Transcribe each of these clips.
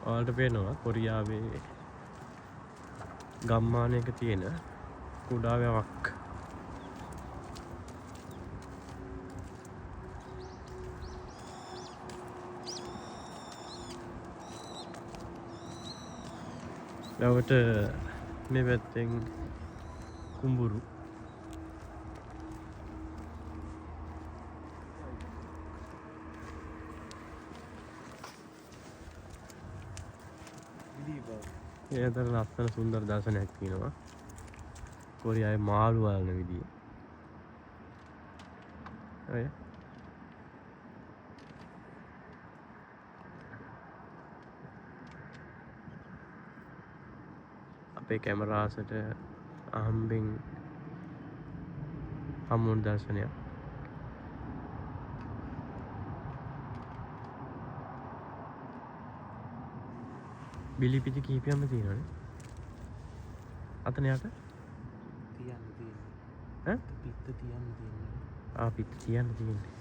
ඔයාලට පේනවා කොරියාවේ ගම්මානයක තියෙන කුඩා වැවක්. වැවට මේ පැත්තෙන් කුඹුරු. ඒ අතර ලස්සන සුන්දර දර්ශනයක් තියෙනවා. කොරියාවේ මාළු වලන විදිය. ඔය අපේ කැමරාසට අහම්බෙන් හමුවුණු දර්ශනයක්. බිලි පිටි කීපයක්ම තියෙනවනේ. අතන යට තියන්න තියෙන්නේ. ඈ? පිත්ත තියන්න තියෙන්නේ. ආ පිට තියන්න තියෙන්නේ.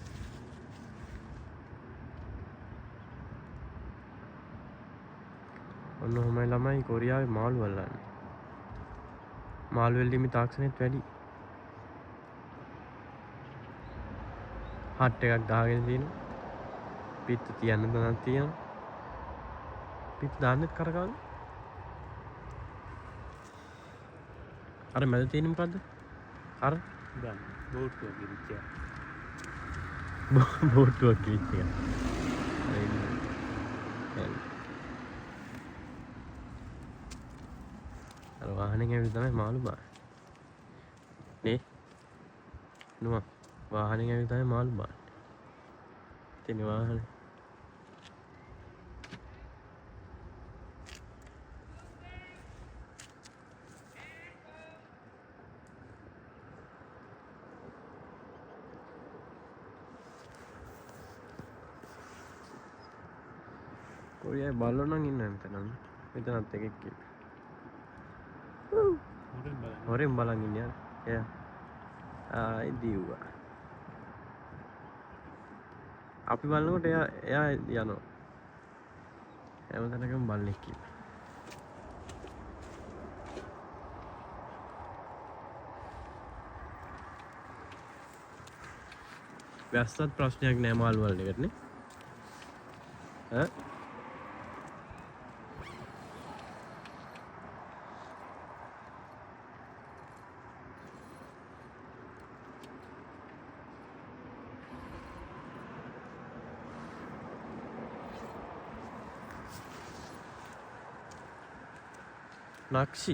ඔන්න ඔහමයි ළමයි කොරියාවේ මාළු වල්ලන්නේ. මාළු වෙල්ලීමේ තාක්ෂණයත් වැඩි. හට් එකක් දාගෙන තියෙනවා. පිට තියන්න දණක් තියෙනවා. පිට දාන්නෙත් කරකවල. අර මැද තියෙන්නේ මොකද්ද? අර දැන් බෝට්ටුව ගිරිච්චා. බෝට්ටුවක් කිච්චිය. අර වාහනේ ඇවිත් තමයි මාළු බාන්නේ. නේ? නුවා වාහනේ ඇවිත් තමයි මාළු බාන්නේ. තියෙන වාහනේ. කොරියාවේ බල්ලෝ නම් ඉන්න මෙතන. මෙතනත් එකෙක් ඉන්න. හොරෙන් බලන් ඉන්නේ. එයා. ආයි දිව්වා. අපි බලනකොට එයා යනවා. හැමතැනකම බල්ලෙක් ඉන්නවා. වැස්සත් ප්‍රශ්නයක් නෑ මාළු වලන එකට නේ. ඈ නක්ෂි